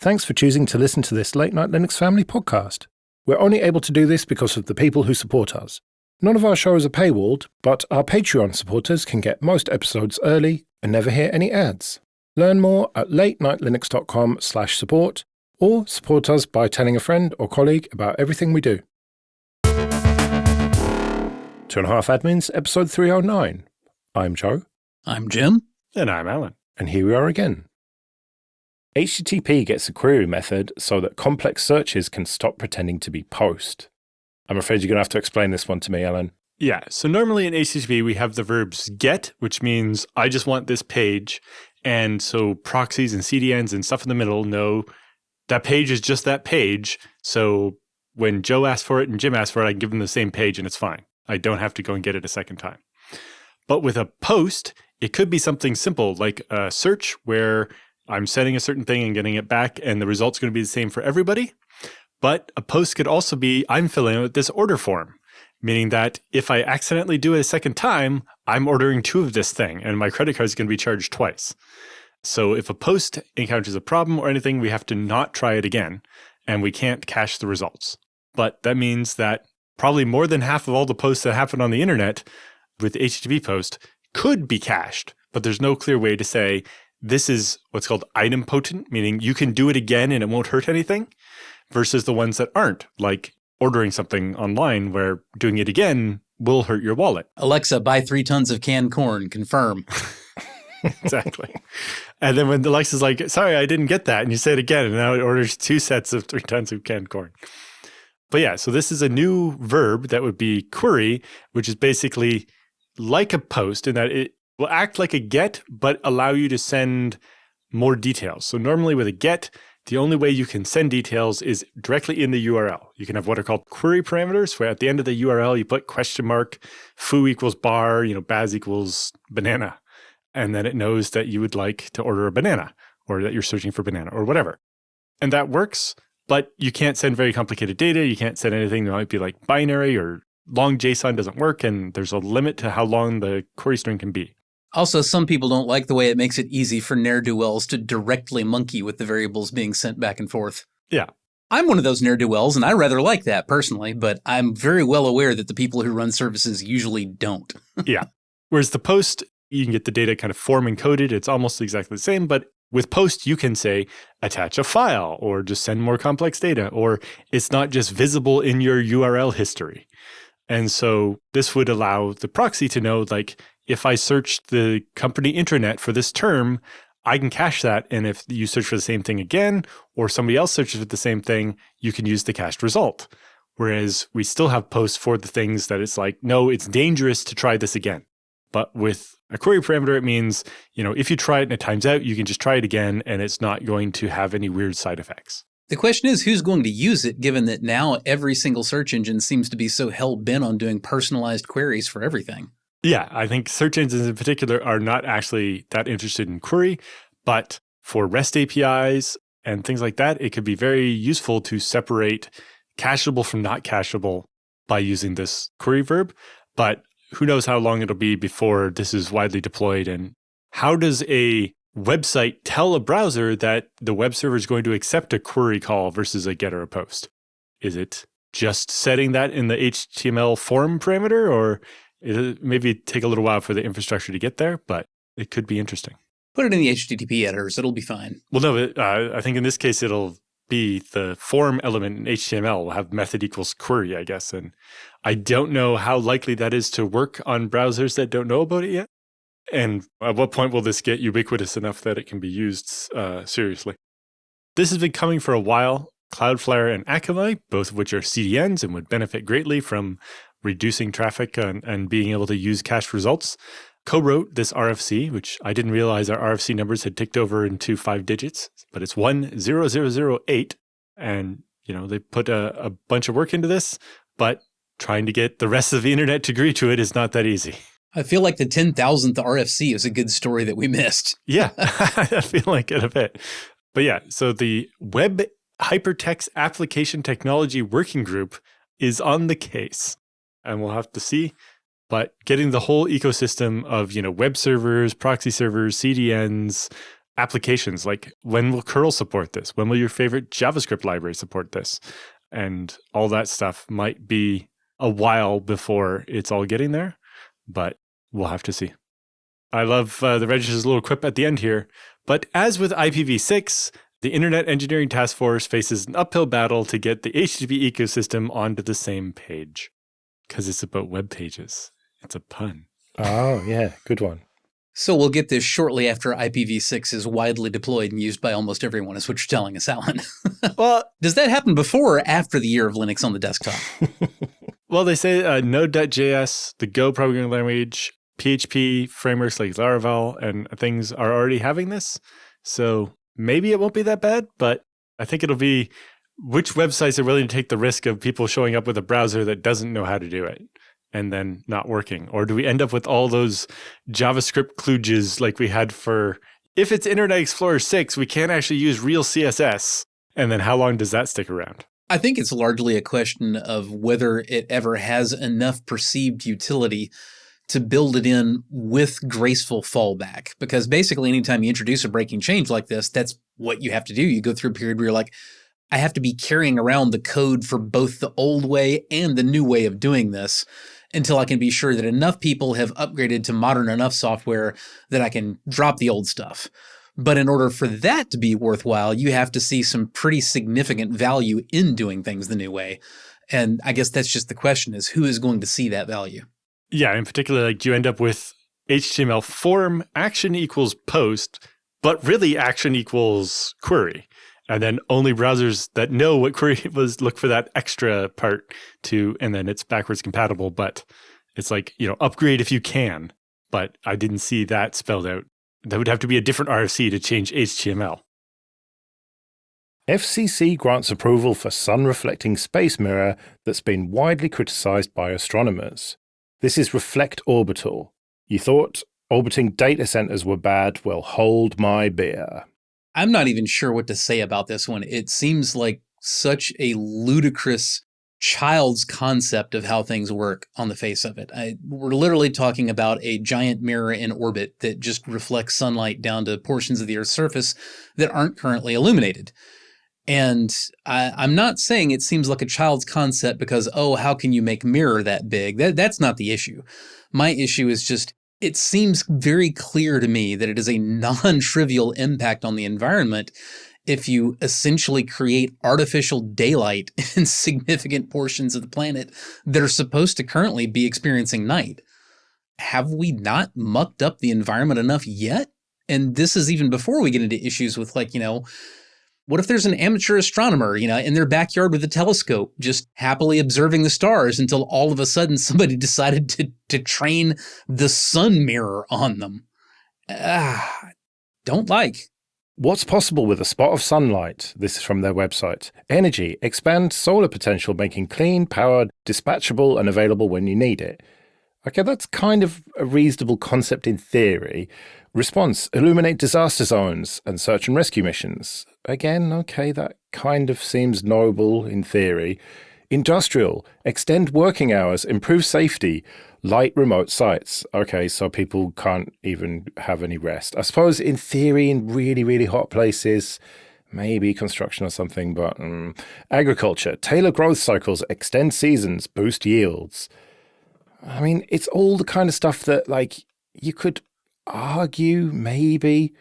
Thanks for choosing to listen to this Late Night Linux Family podcast. We're only able to do this because of the people who support us. None of our shows are paywalled, but our Patreon supporters can get most episodes early and never hear any ads. Learn more at latenightlinux.com/support or support us by telling a friend or colleague about everything we do. 2.5 Admins, episode 309. I'm Joe. I'm Jim. And I'm Alan. And here we are again. HTTP gets a query method so that complex searches can stop pretending to be post. I'm afraid you're going to have to explain this one to me, Alan. Yeah, so normally in HTTP we have the verbs get, which means I just want this page. And so proxies and CDNs and stuff in the middle know that page is just that page. So when Joe asks for it and Jim asks for it, I give them the same page and it's fine. I don't have to go and get it a second time. But with a post, it could be something simple like a search where I'm setting a certain thing and getting it back, and the result's going to be the same for everybody. But a post could also be, I'm filling out this order form, meaning that if I accidentally do it a second time, I'm ordering 2 of this thing, and my credit card is going to be charged twice. So if a post encounters a problem or anything, we have to not try it again, and we can't cache the results. But that means that probably more than half of all the posts that happen on the internet with HTTP post could be cached, but there's no clear way to say, this is what's called idempotent, meaning you can do it again and it won't hurt anything, versus the ones that aren't, like ordering something online where doing it again will hurt your wallet. Alexa, buy 3 tons of canned corn, confirm. Exactly. And then when Alexa's like, sorry, I didn't get that, and you say it again, and now it orders 2 sets of 3 tons of canned corn. But yeah, so this is a new verb that would be query, which is basically like a post in that it will act like a get, but allow you to send more details. So normally with a get, the only way you can send details is directly in the URL. You can have what are called query parameters, where at the end of the URL, you put question mark, foo equals bar, baz equals banana. And then it knows that you would like to order a banana, or that you're searching for banana, or whatever. And that works, but you can't send very complicated data. You can't send anything that might be like binary, or long JSON doesn't work, and there's a limit to how long the query string can be. Also, some people don't like the way it makes it easy for ne'er-do-wells to directly monkey with the variables being sent back and forth. Yeah. I'm one of those ne'er-do-wells, and I rather like that personally, but I'm very well aware that the people who run services usually don't. Yeah. Whereas the post, you can get the data kind of form encoded. It's almost exactly the same, but with post, you can say, attach a file, or just send more complex data, or it's not just visible in your URL history. And so this would allow the proxy to know, like, if I search the company intranet for this term, I can cache that. And if you search for the same thing again, or somebody else searches for the same thing, you can use the cached result. Whereas we still have posts for the things that it's like, no, it's dangerous to try this again. But with a query parameter, it means, if you try it and it times out, you can just try it again, and it's not going to have any weird side effects. The question is, who's going to use it, given that now every single search engine seems to be so hell-bent on doing personalized queries for everything? Yeah, I think search engines in particular are not actually that interested in query, but for REST APIs and things like that, it could be very useful to separate cacheable from not cacheable by using this query verb. But who knows how long it'll be before this is widely deployed, and how does a website tell a browser that the web server is going to accept a query call versus a get or a post? Is it just setting that in the HTML form parameter, or it maybe take a little while for the infrastructure to get there, but it could be interesting. Put it in the HTTP editors. It'll be fine. Well, no, I think in this case, it'll be the form element in HTML will have method equals query, I guess. And I don't know how likely that is to work on browsers that don't know about it yet. And at what point will this get ubiquitous enough that it can be used seriously? This has been coming for a while. Cloudflare and Akamai, both of which are CDNs and would benefit greatly from reducing traffic and being able to use cached results, co-wrote this RFC, which I didn't realize our RFC numbers had ticked over into 5 digits, but it's 10008. And, they put a bunch of work into this, but trying to get the rest of the internet to agree to it is not that easy. I feel like the 10,000th RFC is a good story that we missed. Yeah, I feel like it a bit. But yeah, so the Web Hypertext Application Technology Working Group is on the case. And we'll have to see. But getting the whole ecosystem of, web servers, proxy servers, CDNs, applications. Like, when will curl support this? When will your favorite JavaScript library support this? And all that stuff might be a while before it's all getting there, but we'll have to see. I love the Regis's little quip at the end here. But as with IPv6, the Internet Engineering Task Force faces an uphill battle to get the HTTP ecosystem onto the same page. Because it's about web pages. It's a pun. Oh, yeah. Good one. So we'll get this shortly after IPv6 is widely deployed and used by almost everyone, is what you're telling us, Alan. Well, does that happen before or after the year of Linux on the desktop? Well, they say Node.js, the Go programming language, PHP frameworks like Laravel and things are already having this. So maybe it won't be that bad, but I think it'll be which websites are willing to take the risk of people showing up with a browser that doesn't know how to do it and then not working. Or do we end up with all those JavaScript kludges like we had for, if it's Internet Explorer 6, we can't actually use real CSS. And then how long does that stick around? I think it's largely a question of whether it ever has enough perceived utility to build it in with graceful fallback. Because basically, anytime you introduce a breaking change like this, that's what you have to do. You go through a period where you're like, I have to be carrying around the code for both the old way and the new way of doing this until I can be sure that enough people have upgraded to modern enough software that I can drop the old stuff. But in order for that to be worthwhile, you have to see some pretty significant value in doing things the new way. And I guess that's just the question, is who is going to see that value? Yeah, in particular, like, you end up with HTML form action equals post, but really action equals query. And then only browsers that know what query was look for that extra part to, and then it's backwards compatible. But it's like, upgrade if you can. But I didn't see that spelled out. That would have to be a different RFC to change HTML. FCC grants approval for sun-reflecting space mirror that's been widely criticized by astronomers. This is Reflect Orbital. You thought orbiting data centers were bad? Well, hold my beer. I'm not even sure what to say about this one. It seems like such a ludicrous child's concept of how things work on the face of it. We're literally talking about a giant mirror in orbit that just reflects sunlight down to portions of the Earth's surface that aren't currently illuminated. And I'm not saying it seems like a child's concept because, how can you make mirror that big? That's not the issue. My issue is just, it seems very clear to me that it is a non-trivial impact on the environment if you essentially create artificial daylight in significant portions of the planet that are supposed to currently be experiencing night. Have we not mucked up the environment enough yet? And this is even before we get into issues with what if there's an amateur astronomer, in their backyard with a telescope, just happily observing the stars until all of a sudden somebody decided to train the sun mirror on them? Don't like. What's possible with a spot of sunlight? This is from their website. Energy. Expand solar potential, making clean, powered, dispatchable, and available when you need it. Okay, that's kind of a reasonable concept in theory. Response. Illuminate disaster zones and search and rescue missions. Again, okay, that kind of seems noble in theory. Industrial. Extend working hours, improve safety, light remote sites. Okay, so people can't even have any rest. I suppose in theory, in really, really hot places, maybe construction or something, but agriculture. Tailor growth cycles, extend seasons, boost yields. I mean, it's all the kind of stuff that, you could argue, maybe.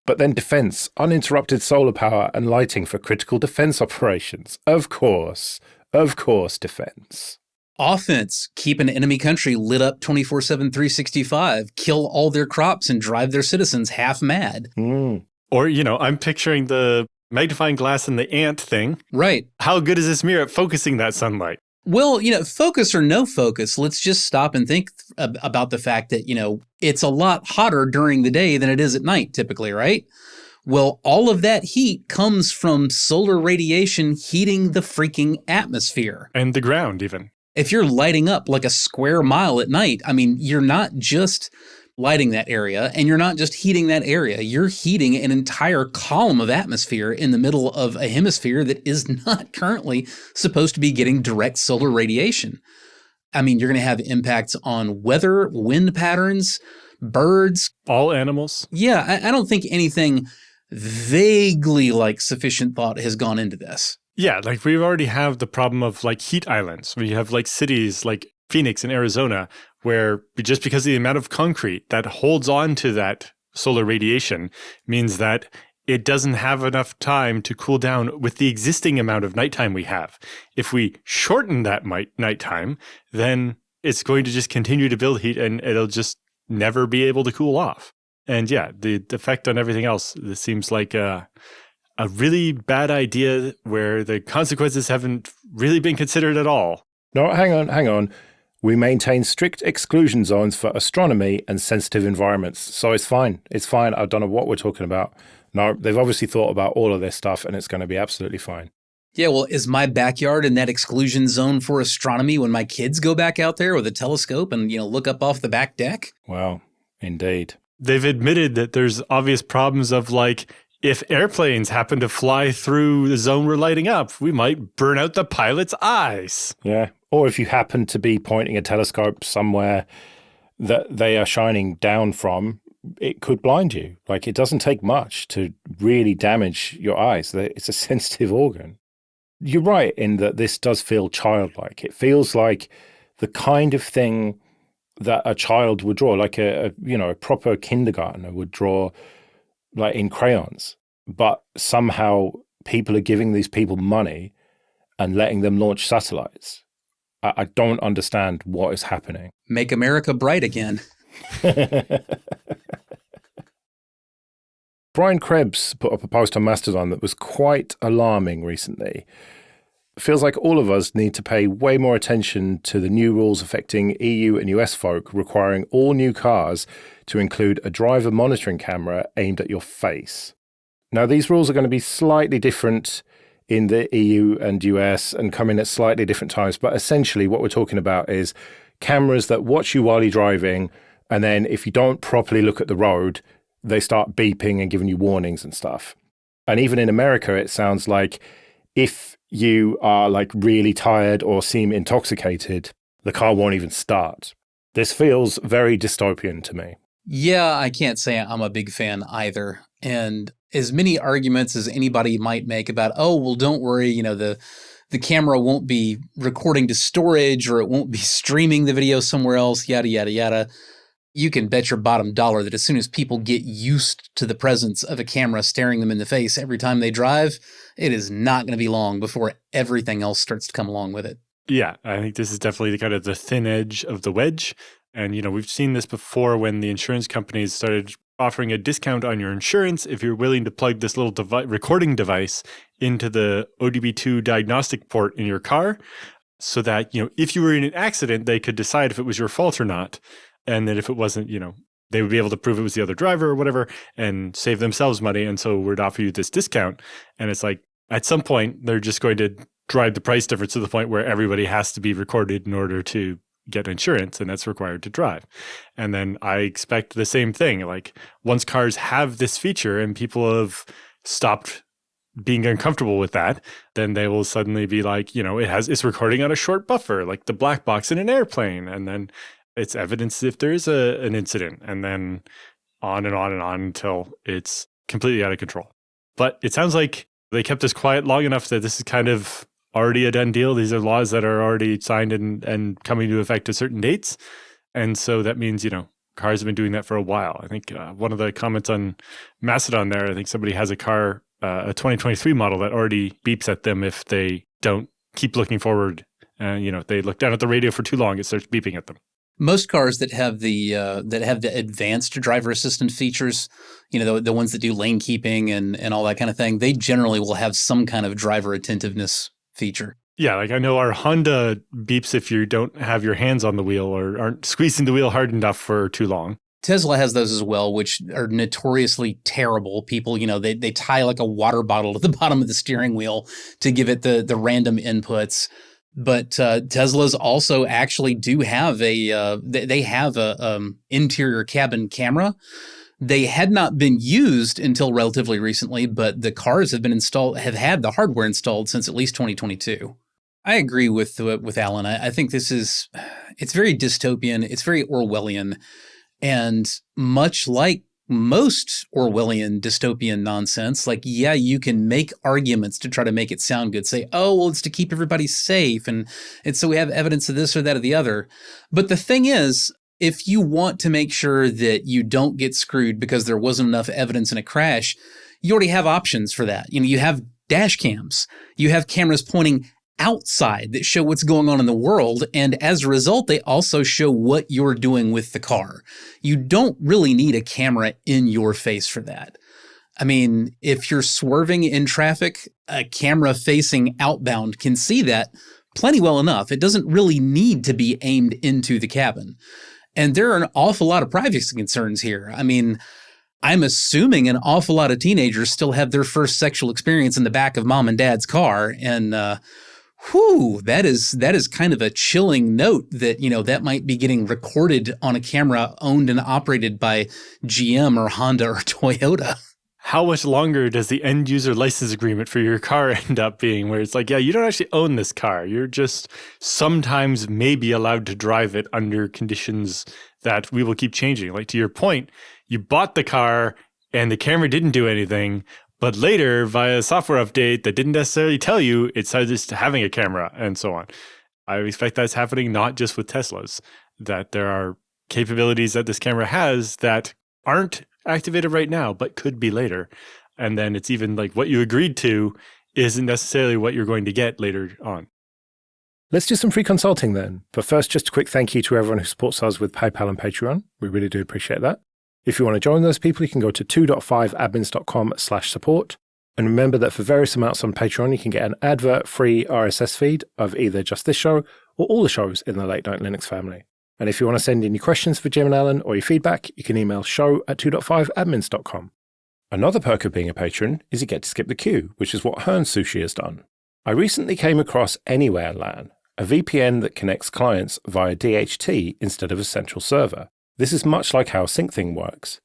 But then defense, uninterrupted solar power and lighting for critical defense operations. Of course, defense. Offense, keep an enemy country lit up 24/7, 365, kill all their crops and drive their citizens half mad. Or, I'm picturing the magnifying glass and the ant thing. Right. How good is this mirror at focusing that sunlight? Well, focus or no focus, let's just stop and think about the fact that, it's a lot hotter during the day than it is at night typically, right? Well, all of that heat comes from solar radiation heating the freaking atmosphere. And the ground even. If you're lighting up like a square mile at night, you're not just lighting that area and you're not just heating that area. You're heating an entire column of atmosphere in the middle of a hemisphere that is not currently supposed to be getting direct solar radiation. You're going to have impacts on weather, wind patterns, birds. All animals. Yeah, I don't think anything vaguely like sufficient thought has gone into this. Yeah, like we already have the problem of like heat islands. We have like cities like Phoenix in Arizona, where just because of the amount of concrete that holds on to that solar radiation means that it doesn't have enough time to cool down with the existing amount of nighttime we have. If we shorten that nighttime, then it's going to just continue to build heat and it'll just never be able to cool off. And yeah, the effect on everything else, this seems like a really bad idea where the consequences haven't really been considered at all. No, hang on. We maintain strict exclusion zones for astronomy and sensitive environments. So it's fine. I don't know what we're talking about. No, they've obviously thought about all of this stuff and it's going to be absolutely fine. Yeah, well, is my backyard in that exclusion zone for astronomy when my kids go back out there with a telescope and, look up off the back deck? Well, indeed. They've admitted that there's obvious problems of like, if airplanes happen to fly through the zone we're lighting up, we might burn out the pilot's eyes. Yeah. Or if you happen to be pointing a telescope somewhere that they are shining down from, it could blind you. Like, it doesn't take much to really damage your eyes. It's a sensitive organ. You're right in that this does feel childlike. It feels like the kind of thing that a child would draw, like a proper kindergartner would draw, like in crayons. But somehow people are giving these people money and letting them launch satellites. I don't understand what is happening. Make America bright again. Brian Krebs put up a post on Mastodon that was quite alarming recently. It feels like all of us need to pay way more attention to the new rules affecting EU and US folk, requiring all new cars to include a driver monitoring camera aimed at your face. Now, these rules are going to be slightly different in the EU and US and come in at slightly different times, but essentially what we're talking about is cameras that watch you while you're driving, and then if you don't properly look at the road, they start beeping and giving you warnings and stuff. And even in America, it sounds like if you are like really tired or seem intoxicated, the car won't even start. This feels very dystopian to me. Yeah, I can't say I'm a big fan either. And as many arguments as anybody might make about, oh, well, don't worry, the camera won't be recording to storage or it won't be streaming the video somewhere else, yada, yada, yada. You can bet your bottom dollar that as soon as people get used to the presence of a camera staring them in the face every time they drive, it is not going to be long before everything else starts to come along with it. Yeah, I think this is definitely kind of the thin edge of the wedge. And, we've seen this before when the insurance companies started offering a discount on your insurance if you're willing to plug this little recording device into the ODB2 diagnostic port in your car so that, if you were in an accident, they could decide if it was your fault or not. And then if it wasn't, they would be able to prove it was the other driver or whatever and save themselves money. And so we'd offer you this discount. And it's like, at some point, they're just going to drive the price difference to the point where everybody has to be recorded in order to get insurance, and that's required to drive. And then I expect the same thing. Like, once cars have this feature and people have stopped being uncomfortable with that, then they will suddenly be like, it's recording on a short buffer, like the black box in an airplane. And then it's evidence if there is an incident, and then on and on and on until it's completely out of control. But it sounds like they kept this quiet long enough that this is kind of already a done deal. These are laws that are already signed and coming into effect at certain dates. And so that means, cars have been doing that for a while. I think one of the comments on Mastodon there, I think somebody has a car, a 2023 model that already beeps at them if they don't keep looking forward. If they look down at the radio for too long, it starts beeping at them. Most cars that have the advanced driver assistant features, the ones that do lane keeping and all that kind of thing, they generally will have some kind of driver attentiveness feature. Yeah, like I know our Honda beeps if you don't have your hands on the wheel or aren't squeezing the wheel hard enough for too long. Tesla has those as well, which are notoriously terrible. People, they tie like a water bottle to the bottom of the steering wheel to give it the random inputs. But Teslas also actually do have they have a interior cabin camera. They had not been used until relatively recently, but the cars have had the hardware installed since at least 2022. I agree with Alan. I think it's very dystopian. It's very Orwellian. And much like most Orwellian dystopian nonsense, like, yeah, you can make arguments to try to make it sound good. Say, oh, well, it's to keep everybody safe. And so we have evidence of this or that or the other. But the thing is, if you want to make sure that you don't get screwed because there wasn't enough evidence in a crash, you already have options for that. You have dash cams. You have cameras pointing outside that show what's going on in the world. And as a result, they also show what you're doing with the car. You don't really need a camera in your face for that. I mean, if you're swerving in traffic, a camera facing outbound can see that plenty well enough. It doesn't really need to be aimed into the cabin. And there are an awful lot of privacy concerns here. I mean, I'm assuming an awful lot of teenagers still have their first sexual experience in the back of mom and dad's car. And, that is kind of a chilling note that, that might be getting recorded on a camera owned and operated by GM or Honda or Toyota. How much longer does the end user license agreement for your car end up being, where it's like, yeah, you don't actually own this car. You're just sometimes maybe allowed to drive it under conditions that we will keep changing. Like, to your point, you bought the car and the camera didn't do anything, but later, via a software update that didn't necessarily tell you, it started just having a camera and so on. I expect that's happening not just with Teslas, that there are capabilities that this camera has that aren't activated right now, but could be later. And then it's even like what you agreed to isn't necessarily what you're going to get later on. Let's do some free consulting then. But first, just a quick thank you to everyone who supports us with PayPal and Patreon. We really do appreciate that. If you want to join those people, you can go to 2.5admins.com/support. And remember that for various amounts on Patreon, you can get an advert-free RSS feed of either just this show or all the shows in the Late Night Linux family. And if you want to send in your questions for Jim and Alan or your feedback, you can email show@2.5admins.com. Another perk of being a patron is you get to skip the queue, which is what Hearn Sushi has done. I recently came across Anywhere LAN, a VPN that connects clients via DHT instead of a central server. This is much like how SyncThing works,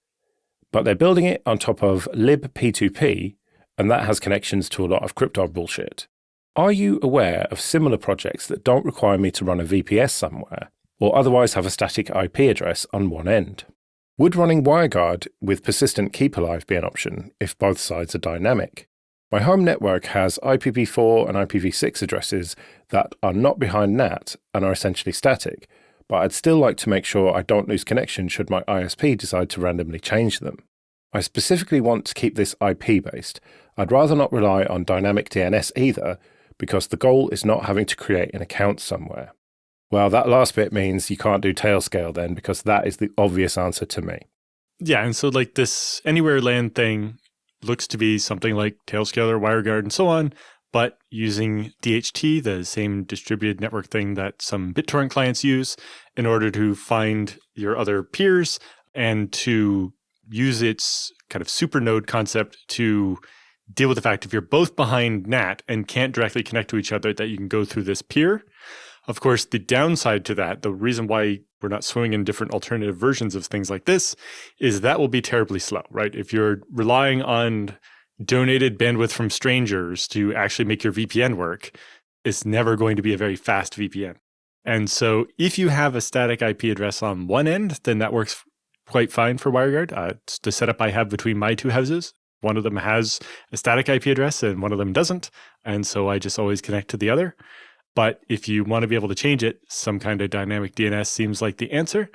but they're building it on top of libp2p, and that has connections to a lot of crypto bullshit. Are you aware of similar projects that don't require me to run a VPS somewhere, or otherwise have a static IP address on one end? Would running WireGuard with persistent keep alive be an option if both sides are dynamic? My home network has IPv4 and IPv6 addresses that are not behind NAT and are essentially static, but I'd still like to make sure I don't lose connection should my ISP decide to randomly change them. I specifically want to keep this IP-based. I'd rather not rely on dynamic DNS either, because the goal is not having to create an account somewhere. Well, that last bit means you can't do Tailscale then, because that is the obvious answer to me. Yeah, and so like this Anywhere LAN thing looks to be something like Tailscale or WireGuard and so on, but using DHT, the same distributed network thing that some BitTorrent clients use, in order to find your other peers and to use its kind of supernode concept to deal with the fact if you're both behind NAT and can't directly connect to each other, that you can go through this peer. Of course, the downside to that, the reason why we're not swimming in different alternative versions of things like this, is that will be terribly slow, right? If you're relying on donated bandwidth from strangers to actually make your VPN work, it's never going to be a very fast VPN. And so if you have a static IP address on one end, then that works quite fine for WireGuard. It's the setup I have between my two houses. One of them has a static IP address and one of them doesn't. And so I just always connect to the other. But if you want to be able to change it, some kind of dynamic DNS seems like the answer.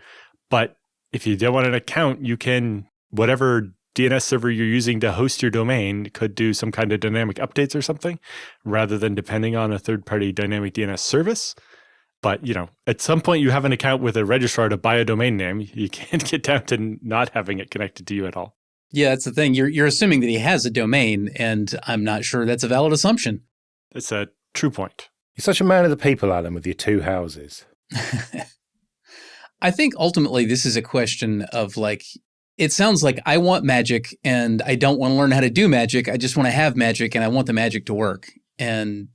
But if you don't want an account, you can, whatever DNS server you're using to host your domain could do some kind of dynamic updates or something, rather than depending on a third-party dynamic DNS service. But, at some point you have an account with a registrar to buy a domain name. You can't get down to not having it connected to you at all. Yeah, that's the thing. You're assuming that he has a domain, and I'm not sure that's a valid assumption. That's a true point. You're such a man of the people, Alan, with your two houses. I think ultimately this is a question of it sounds like I want magic and I don't want to learn how to do magic. I just want to have magic and I want the magic to work. And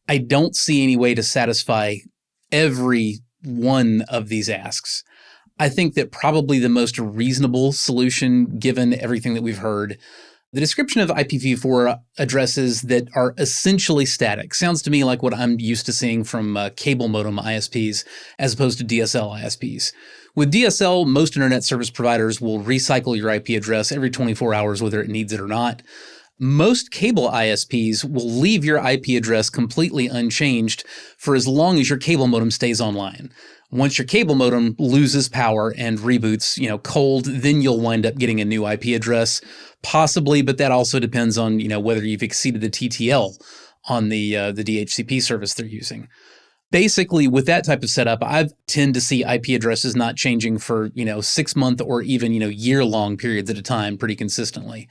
I don't see any way to satisfy every one of these asks. I think that probably the most reasonable solution, given everything that we've heard, The description of IPv4 addresses that are essentially static sounds to me like what I'm used to seeing from cable modem ISPs as opposed to DSL ISPs. With DSL, most internet service providers will recycle your IP address every 24 hours, whether it needs it or not. Most cable ISPs will leave your IP address completely unchanged for as long as your cable modem stays online. Once your cable modem loses power and reboots, cold, then you'll wind up getting a new IP address, possibly, but that also depends on, whether you've exceeded the TTL on the DHCP service they're using. Basically, with that type of setup, I tend to see IP addresses not changing for, 6-month or even, year-long periods at a time pretty consistently.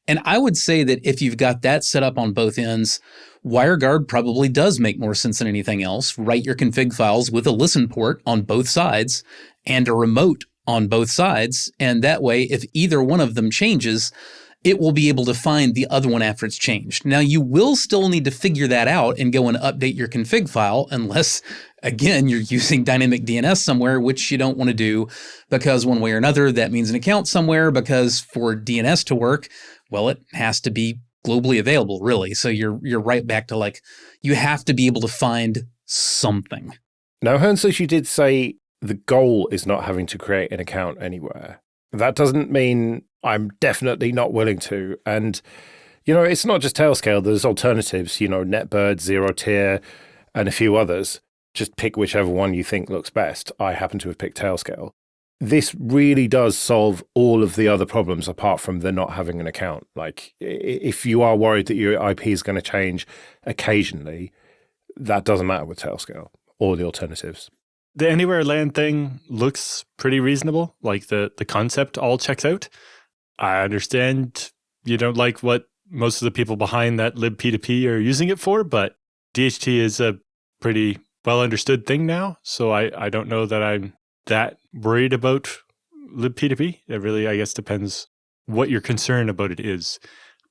And I would say that if you've got that set up on both ends, WireGuard probably does make more sense than anything else. Write your config files with a listen port on both sides and a remote on both sides. And that way, if either one of them changes, it will be able to find the other one after it's changed. Now, you will still need to figure that out and go and update your config file unless, again, you're using dynamic DNS somewhere, which you don't want to do because one way or another, that means an account somewhere because for DNS to work, well, it has to be globally available, really. So you're right back to you have to be able to find something. Now, Hernsley, you did say the goal is not having to create an account anywhere. That doesn't mean I'm definitely not willing to. And, it's not just Tailscale. There's alternatives, NetBird, Zero Tier, and a few others. Just pick whichever one you think looks best. I happen to have picked Tailscale. This really does solve all of the other problems apart from the not having an account. If you are worried that your IP is going to change occasionally, that doesn't matter with Tailscale or the alternatives. The Anywhere LAN thing looks pretty reasonable. The concept all checks out. I understand you don't like what most of the people behind that libp2p are using it for, but DHT is a pretty well understood thing now. So I don't know that I'm that worried about libp2p. It really, I guess, depends what your concern about it is.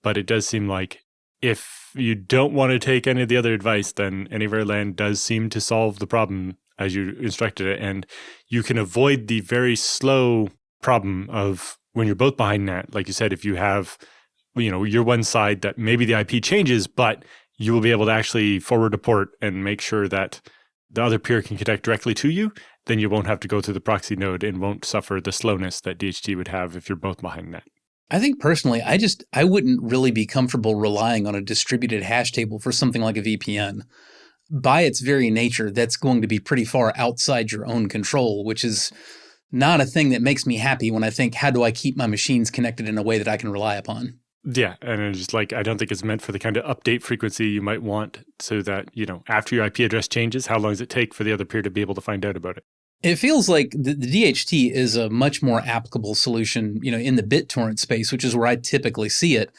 But it does seem like if you don't want to take any of the other advice, then Anywhere LAN does seem to solve the problem as you instructed it. And you can avoid the very slow problem of when you're both behind NAT. Like you said, if you have, your one side that maybe the IP changes, but you will be able to actually forward a port and make sure that the other peer can connect directly to you, then you won't have to go through the proxy node and won't suffer the slowness that DHT would have if you're both behind that. I think personally, I wouldn't really be comfortable relying on a distributed hash table for something like a VPN. By its very nature, that's going to be pretty far outside your own control, which is not a thing that makes me happy when I think, how do I keep my machines connected in a way that I can rely upon? Yeah, and it's just I don't think it's meant for the kind of update frequency you might want so that, after your IP address changes, how long does it take for the other peer to be able to find out about it? It feels like the DHT is a much more applicable solution, in the BitTorrent space, which is where I typically see it.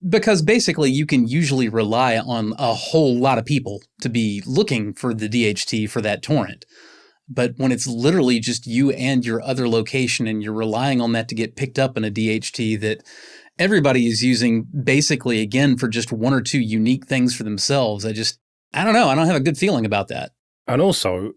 Because basically you can usually rely on a whole lot of people to be looking for the DHT for that torrent. But when it's literally just you and your other location and you're relying on that to get picked up in a DHT that everybody is using basically, again, for just one or two unique things for themselves, I don't know. I don't have a good feeling about that. And also,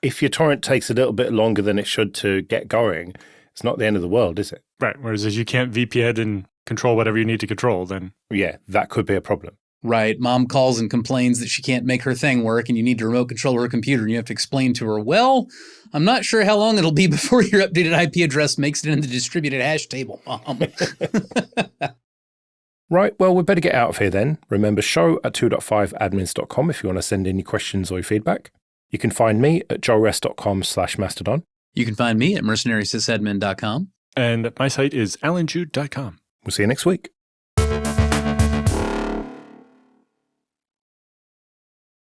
if your torrent takes a little bit longer than it should to get going, it's not the end of the world, is it? Right. Whereas if you can't VPN and control whatever you need to control, then... Yeah, that could be a problem. Right. Mom calls and complains that she can't make her thing work and you need to remote control her computer and you have to explain to her, well, I'm not sure how long it'll be before your updated IP address makes it in the distributed hash table, Mom. Right, well, we better get out of here then. Remember, show@2.5admins.com if you want to send any questions or feedback. You can find me at joerest.com/mastodon. You can find me at mercenarysysadmin.com. And my site is alanjude.com. We'll see you next week.